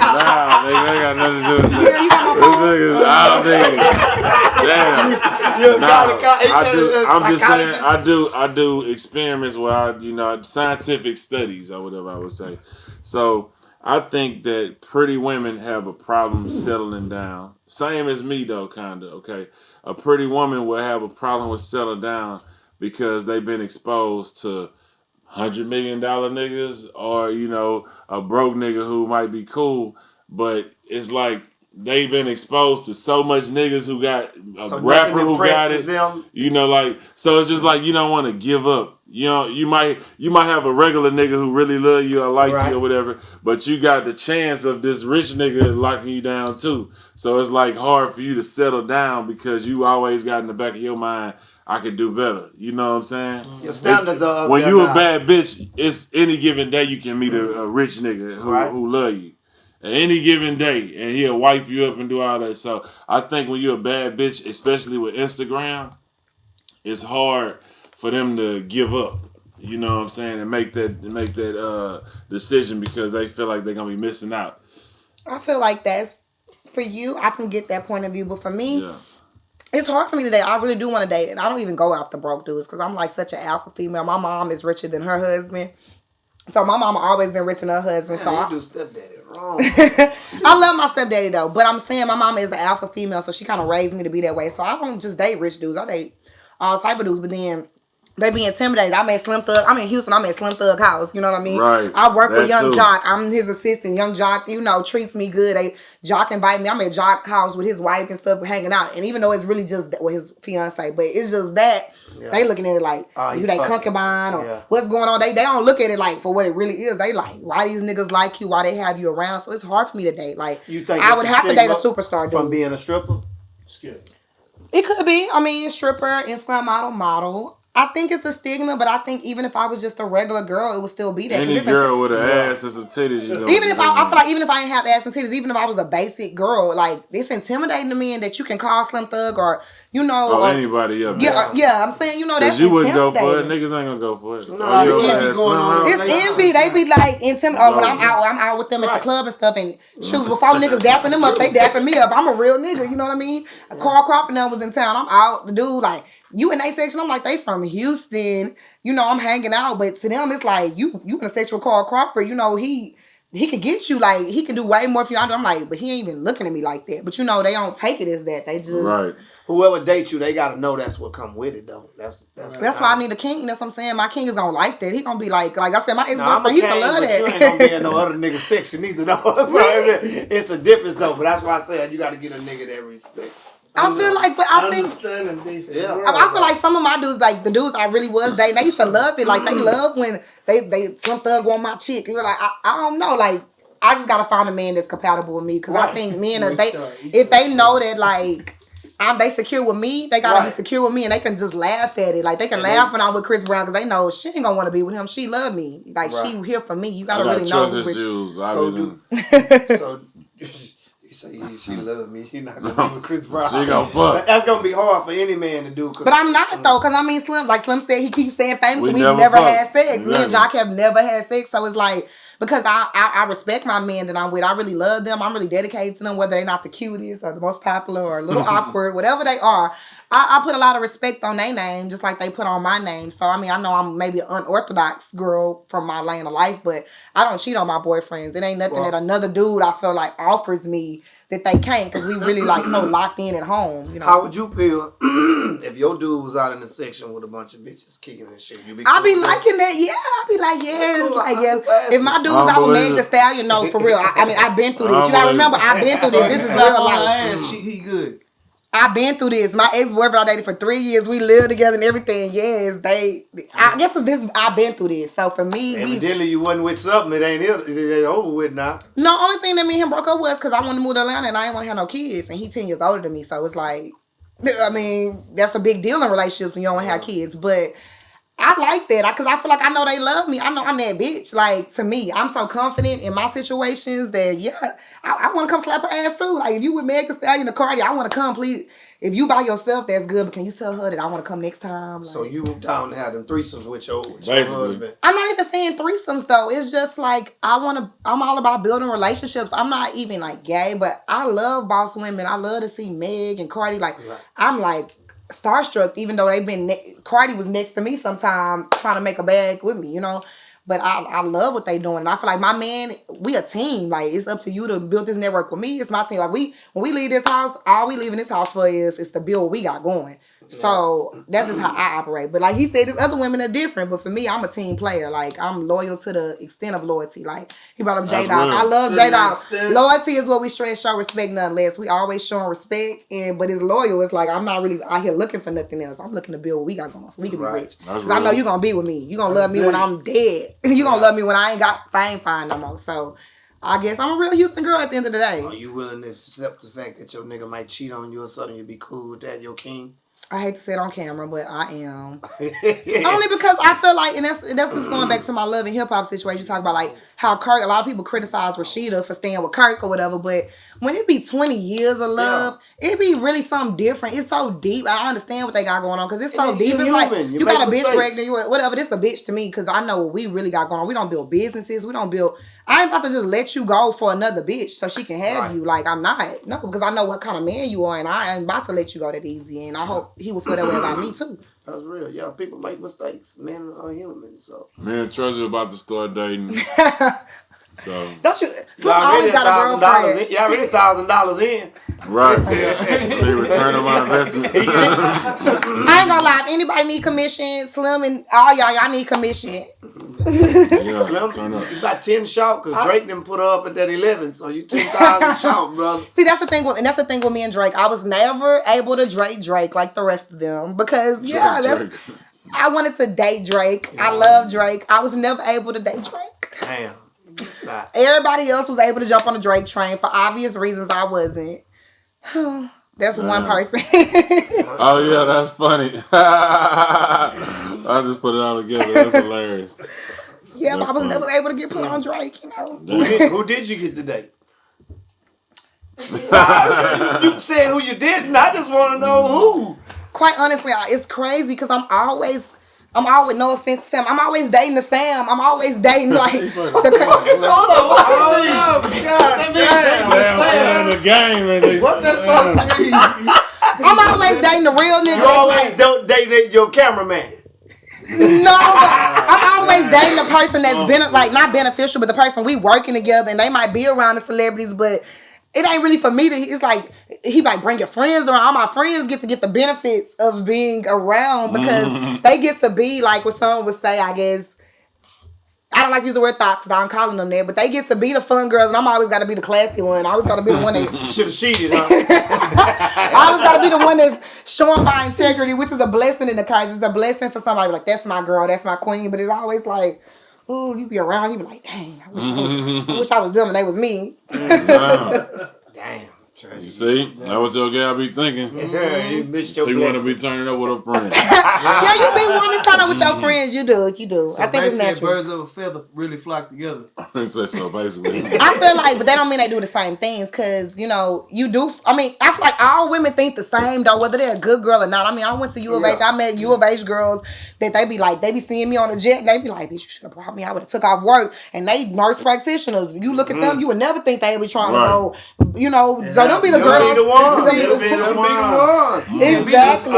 Nah, nigga, ain't got nothing to do with that. This nigga's damn. You're a Nah, gynecologist. I'm just saying, I do experiments where scientific studies or whatever I would say. So I think that pretty women have a problem settling down. Same as me though, kinda. Okay, a pretty woman will have a problem with settling down because they've been exposed to $100 million niggas or a broke nigga who might be cool, but it's like they've been exposed to so much niggas who got a rapper who got it. Them. So it's just like you don't want to give up. You might have a regular nigga who really love you or like Right. you or whatever, but you got the chance of this rich nigga locking you down too. So it's like hard for you to settle down because you always got in the back of your mind, I could do better. You know what I'm saying? Your standards are up when there you now. a bad bitch, it's any given day you can meet a rich nigga who love you. Any given day, and he'll wipe you up and do all that. So I think when you're a bad bitch, especially with Instagram, it's hard for them to give up. You know what I'm saying, and make that decision because they feel like they're gonna be missing out. I feel like that's for you. I can get that point of view, but for me, Yeah. it's hard for me to date. I really do want to date, and I don't even go after broke dudes because I'm like such an alpha female. My mom is richer than her husband, so my mama always been richer than her husband. So You do stepdaddy wrong. I love my stepdaddy though, but I'm saying my mama is an alpha female, so she kind of raised me to be that way. So I don't just date rich dudes. I date all type of dudes, but then they be intimidated. I'm at Slim Thug. I'm in Houston. I'm at Slim Thug house. You know what I mean? Right. I work with That Young too. Jock. I'm his assistant. Young Jock, treats me good. Jock invite me. I'm at Jock house with his wife and stuff, hanging out. And even though it's really just his fiance, but it's just that they looking at it like you they concubine or what's going on. They don't look at it like for what it really is. They like why these niggas like you, why they have you around. So it's hard for me to date. Like You think I would have to date a superstar dude. from being a stripper? It could be. I mean, stripper, Instagram model. I think it's a stigma, but I think even if I was just a regular girl, it would still be that. Any girl with an ass and some titties, Even if I feel like even if I didn't have ass and titties, even if I was a basic girl, like it's intimidating to me, and that you can call Slim Thug or anybody up there. Yeah, I'm saying that's you wouldn't go intimidating. for it. Niggas ain't gonna go for it. So No, you the over envy there going on. It's envy. They be like intimidated. Or when I'm out with them at the club and stuff. And shoot, before niggas dapping them up, they dapping me up. I'm a real nigga. You know what I mean? Carl Crawford now was in town. I'm out. The dude like you in that section. I'm like they from Houston. I'm hanging out, but to them it's like you in a section with Carl Crawford. He could get you like he can do way more for you. I'm like, but he ain't even looking at me like that. But they don't take it as that. They just right. Whoever dates you, they gotta know that's what come with it though. That's why I need a king. That's what I'm saying. My king is gonna like that. He gonna be like I said, my ex I'm boyfriend. a He used to king, love but that. you ain't gonna be in no other nigga section either though. So it's a difference though. But that's why I said you gotta get a nigga that respect. I feel like, but I think I feel like some of my dudes, like the dudes I really was dating, they used to love it. Like they love when they Slim Thug want my chick. You're like I don't know, like I just gotta find a man that's compatible with me because I think men if they know that like. They secure with me. They gotta be secure with me, and they can just laugh at it. Like they can laugh when I'm with Chris Brown because they know she ain't gonna want to be with him. She love me. Like she here for me. You gotta really know. Trust issues. So He say she love me. She not gonna be with Chris Brown. She gonna fuck. That's gonna be hard for any man to do. But I'm not though, because I mean, Slim said, he keeps saying things. We've never never fucked. had sex. Exactly. Me and Jock have never had sex. So it's like, because I respect my men that I'm with. I really love them. I'm really dedicated to them, whether they're not the cutest or the most popular or a little awkward, whatever they are. I put a lot of respect on their name, just like they put on my name. So, I mean, I know I'm maybe an unorthodox girl from my lane of life, but I don't cheat on my boyfriends. It ain't nothing that another dude I feel like offers me that they can't, because we really like so locked in at home. You know. How would you feel if your dude was out in the section with a bunch of bitches kicking and shit? You be cool I be with that? liking that, yeah. I be like, yes, Cool, like I yes. understand. If my dude was out with Meg Unbelievable. Thee Stallion, no, for real. I mean, I've been through this. You gotta Unbelievable. remember, I've been through this. This is Slap real on her life. ass, he good. I've been through this. My ex-boyfriend I dated for 3 years. We lived together and everything. Yes, I guess it's this. I've been through this. So for me, Evidently you wasn't with something. It ain't over with now. no, only thing that me and him broke up was because I wanted to move to Atlanta and I didn't want to have no kids. And he 10 years older than me. So it's like, I mean, that's a big deal in relationships when you don't want to have kids. But I like that because I feel like I know they love me. I know I'm that bitch. Like, to me, I'm so confident in my situations that, yeah, I want to come slap her ass too. Like, if you with Meg Thee Stallion or Cardi, I want to come, please. If you by yourself, that's good. But can you tell her that I want to come next time? Like, So you down to have them threesomes with your Basically. husband. I'm not even saying threesomes though. It's just like I'm all about building relationships. I'm not even like gay, but I love boss women. I love to see Meg and Cardi. Like, Right. I'm like starstruck, even though they've been Cardi was next to me sometime trying to make a bag with me, you know. But I love what they doing. And I feel like my man, we a team. Like, it's up to you to build this network with me. It's my team. Like, when we leave this house, all we leaving this house for is to build what we got going. So that's just how I operate. But like he said, these other women are different. But for me, I'm a team player. Like, I'm loyal to the extent of loyalty. Like, he brought up That's J-Dog. real. I love To the J-Dog. extent. Loyalty is what we stress, show respect, none less. We always showing respect. But it's loyal. It's like, I'm not really out here looking for nothing else. I'm looking to build what we got going so we can be Right. rich. That's Because I know real. you're going to be with me. You're going to love me when I'm dead. You're going to love me when I ain't fine no more. So I guess I'm a real Houston girl at the end of the day. Are you willing to accept the fact that your nigga might cheat on you or something? You'd be cool with that, your king? I hate to say it on camera, but I am. Only because I feel like, and that's just going back to my love and hip hop situation. You talk about like how Kirk, a lot of people criticize Rashida for staying with Kirk or whatever, but when it be 20 years of love, it be really something different. It's so deep. I understand what they got going on because it's so And deep. you're It's like human. You you got a make bitch mistakes. pregnant, whatever. This a bitch to me because I know what we really got going on. We don't build businesses. I ain't about to just let you go for another bitch so she can have Right. you. Like, I'm not. No, because I know what kind of man you are and I ain't about to let you go that easy. And I hope he will feel that way about me too. That's real. Yeah, people make mistakes. Men are human, so. Me and Tresure about to start dating. So Don't you? Slim always got a girlfriend. Y'all already $1,000 in. right. The return on my investment. I ain't gonna lie. If anybody need commission, Slim and all y'all need commission. Yeah, Slim, turn up. you got 10 short because Drake done put her up at that 11, so you 10,000 short, brother. See, that's the thing with me and Drake. I was never able to Drake like the rest of them because Drake. I wanted to date Drake. I love Drake. I was never able to date Drake. Damn. Stop. Everybody else was able to jump on the Drake train for obvious reasons. I wasn't. That's one person. Oh yeah, that's funny. I just put it all together. That's hilarious. Yeah, but I was That's never able to get put on Drake, you know. Who did you get to date? You said who you didn't. I just want to know who. Quite honestly, it's crazy because I'm always, no offense to Sam, I'm always dating the Sam. I'm always dating like Damn, the game, man. What the fuck mean? I'm always dating the real nigga. You always don't date your cameraman. No, I'm always dating the person that's like not beneficial, but the person we working together, and they might be around the celebrities, but it ain't really for me to. It's like he might bring your friends around. All my friends get to get the benefits of being around because they get to be like what someone would say. I guess I don't like to use the word thoughts because I'm calling them that, but they get to be the fun girls, and I'm always got to be the classy one. I always got to be the one that Should have cheated, huh? I always gotta be the one that's showing my integrity, which is a blessing in the curse. It's a blessing for somebody like, that's my girl, that's my queen. But it's always like, ooh, you be around, you be like, dang, I wish I was them and they was me. Damn. You see, that's what your gal be thinking. You missed your She want to blessing. be turning up with her friend. Yeah, you be wanting to turn up with your friends. You do. So I think it's natural. Birds of a feather really flock together. So basically. I feel like, but that don't mean they do the same things, because, you do. I mean, I feel like all women think the same, though, whether they're a good girl or not. I mean, I went to U of H. I met U of H girls that they be seeing me on the jet, and they be like, bitch, you should have brought me. I would have took off work. And they nurse practitioners. You look at them, you would never think they would be trying to go, so them be the girls. They'll be the ones. Exactly.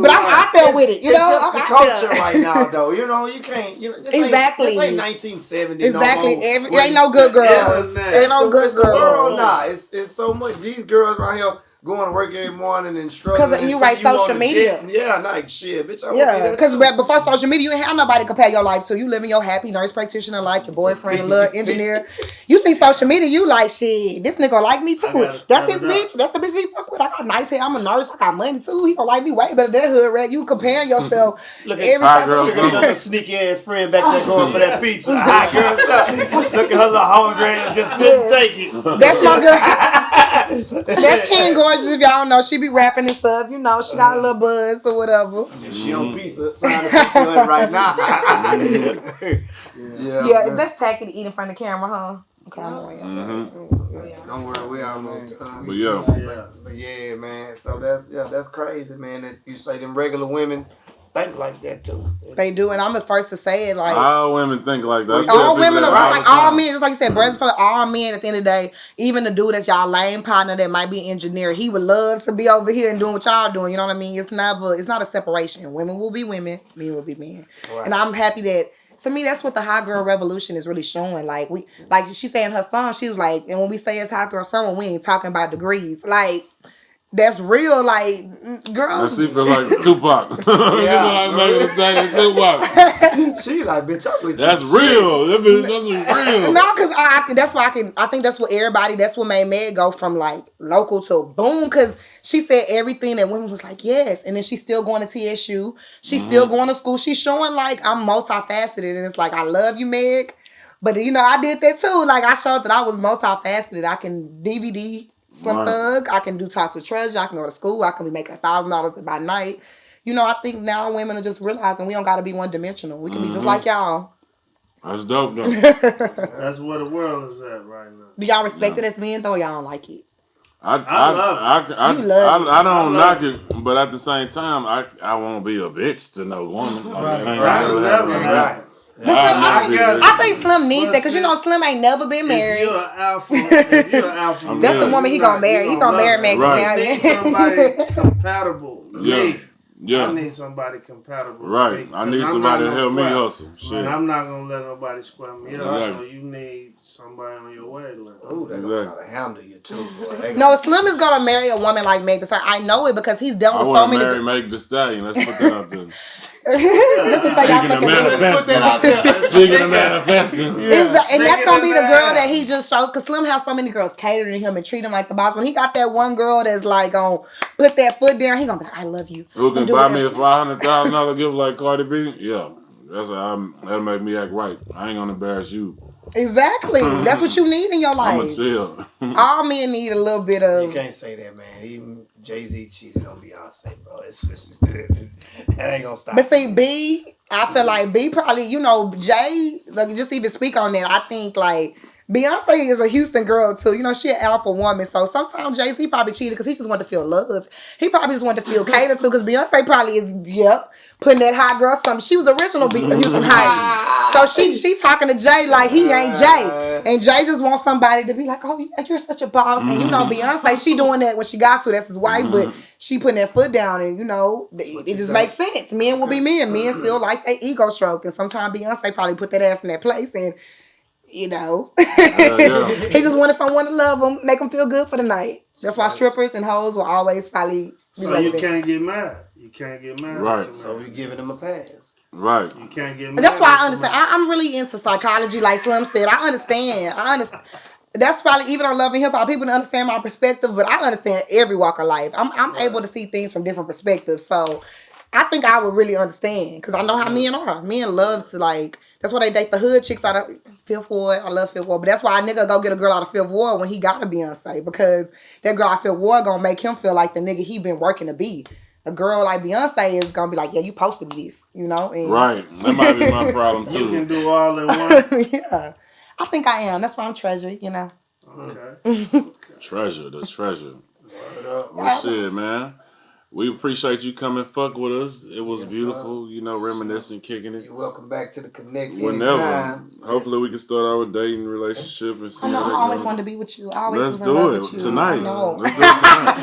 But I'm out there with it, It's just the I'm out culture there. right now, though. You can't. Exactly. This ain't 1970. Exactly. No It ain't no good girls. Ain't no good It's the world girls. now. It's so much. These girls right here going to work every morning and struggling. Because you write social media. Yeah, like shit, bitch. Yeah, because before social media, you ain't have nobody to compare your life to. You living your happy nurse practitioner life, your boyfriend, a little engineer. You see social media, you like, shit, this nigga like me too. That's his bitch. That's the bitch he fuck with. I got nice hair. I'm a nurse. I got money too. He gonna like me way better than that hood rat. You comparing yourself every time. Look at your sneaky ass friend back there going for that pizza. Hot girl stuff. Look at her little hungry and just couldn't take it. That's my girl. That's Ken Gorgeous, if y'all don't know. She be rapping and stuff. She got a little buzz or whatever. She on pizza. Sign the pizza Hut right now. Yeah, that's tacky to eat in front of the camera, huh? Okay, I'm away. Don't worry, we almost done. But yeah. But yeah, man. So that's crazy, man. That you say them regular women think like that too. They do, and I'm the first to say it. Like, all women think like that. All women are like all men. Just like you said, brothers for all men. At the end of the day, even the dude that's y'all lane partner that might be an engineer, he would love to be over here and doing what y'all doing. You know what I mean? It's not a separation. Women will be women, men will be men, and I'm happy that. To me, that's what the hot girl revolution is really showing. Like she said in her song, she was like, and when we say it's hot girl summer, we ain't talking about degrees. Like, that's real. Like, girls. She feel like Tupac. Yeah. Tupac. She like, bitch, I'm with that's real. That's real. No, because I think that's what everybody, that's what made Meg go from like local to boom, because she said everything that women was like, yes. And then she's still going to TSU. She's still going to school. She's showing like I'm multifaceted. And it's like, I love you, Meg. But I did that too. Like, I showed that I was multifaceted. I can DVD Slim Thug. I can do Talk to Treasure. I can go to school. I can be making $1,000 by night. I think now women are just realizing we don't got to be one dimensional. We can be just like y'all. That's dope, though. That's where the world is at right now. Do y'all respect it as men, though? Y'all don't like it? I love it. I don't knock it, but at the same time, I won't be a bitch to no woman. Right. I think Slim needs that, because Slim ain't never been married. If you're an alpha that's the woman he gonna marry. He gonna marry Meg Thee Stallion. I need somebody compatible with me. Yeah. I need somebody compatible. Right. With me, I need somebody to help me hustle. Shit. And I'm not gonna let nobody square me up. So you need somebody on your wavelength. Ooh, they're gonna try to handle you too, boy. No, Slim is gonna marry a woman like Meg Thee Stallion. I know it because he's dealt with so many. I want to marry Meg Thee Stallion. Let's put that out there. Just to say y'all Speaking of manifesting. And that's gonna be the girl that he just showed, because Slim has so many girls catering to him and treat him like the boss. When he got that one girl that's like gonna put that foot down, he gonna be like, I love you. Who can buy me a $500,000 gift like Cardi B? Yeah. That'll make me act right. I ain't gonna embarrass you. Exactly. That's what you need in your life. I'ma chill. All men need a little bit of. You can't say that, man. Even Jay-Z cheated on Beyonce, bro. It's just that ain't gonna stop. But see, B, I feel like B probably, Jay, like, just even speak on that. I think like Beyonce is a Houston girl too. She an alpha woman. So sometimes Jay-Z probably cheated because he just wanted to feel loved. He probably just wanted to feel catered to, because Beyonce probably is, putting that hot girl something. She was the original Houston High. So she talking to Jay like he ain't Jay. And Jay just wants somebody to be like, oh, you're such a boss. And Beyonce, she doing that when she got to. That's his wife. But she putting that foot down, and it just makes sense. Men will be men. Men still like their ego stroke. And sometimes Beyonce probably put that ass in that place, and he just wanted someone to love him, make him feel good for the night. That's why strippers and hoes will always probably be so you can't get mad. You can't get mad. Right. So we giving them a pass. Right. You can't get mad. That's why I understand. I'm really into psychology, like Slim said. I understand. That's probably, even on Love and Hip Hop, people don't understand my perspective, but I understand every walk of life. I'm able to see things from different perspectives. So I think I would really understand, because I know how men are. Men love to, like, that's why they date the hood chicks out of Fifth Ward. I love Fifth Ward. But that's why a nigga go get a girl out of Fifth Ward when he got a Beyonce, because that girl out of Fifth Ward gonna make him feel like the nigga he been working to be. a girl like Beyonce is gonna be like, yeah, you posted this, you know? And Right. That might be my problem too. You can do all in one. yeah. I think I am. That's why I'm Treasure, you know. Okay. Treasure, the treasure. Up. Well, shit, man. We appreciate you coming fuck with us. It was Yes, beautiful, you know, reminiscing, kicking it. You're welcome back to the Connect Whenever. anytime. Hopefully we can start our dating relationship and see I know. how that I always goes. wanted to be with you. I always Let's was in love do with it you. tonight. I know. Let's do it tonight.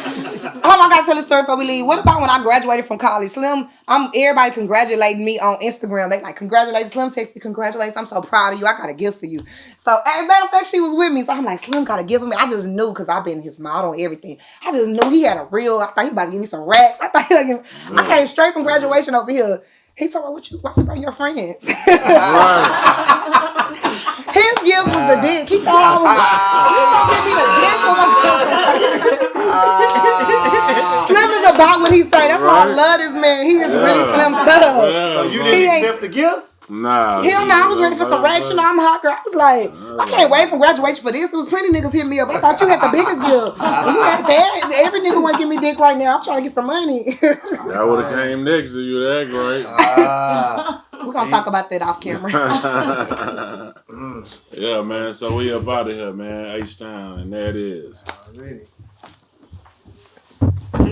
Hold on, I gotta tell the story before we leave. What about when I graduated from college? Slim, everybody congratulating me on Instagram. They like, congratulations. Slim text me, congratulations. I'm so proud of you. I got a gift for you. So, as matter of fact, she was with me. So I'm like, Slim got a gift for me. I just knew because I've been his model and everything. I just knew he had a real. I thought he about to give me some racks. I thought he was I came straight from graduation over here. He told me, why you bring your friends? Right. His gift was the dick. He thought I was gonna give me the dick for my Slim is about what he say. That's why I love this man. He is really Slim Thug. So you didn't accept the gift? Nah. Hell no, I was ready for some racks. You know, I'm a hot girl. I was like, I can't wait from graduation for this. There was plenty niggas hit me up. I thought you had the biggest gift. When you had that, every nigga want to give me dick right now. I'm trying to get some money. That would have came next to you. That great. We're going to talk about that off camera. Yeah, man. So we up out of here, man. H-Town, and that is. Already.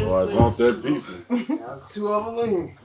Boys want that pizza. That's two of them in.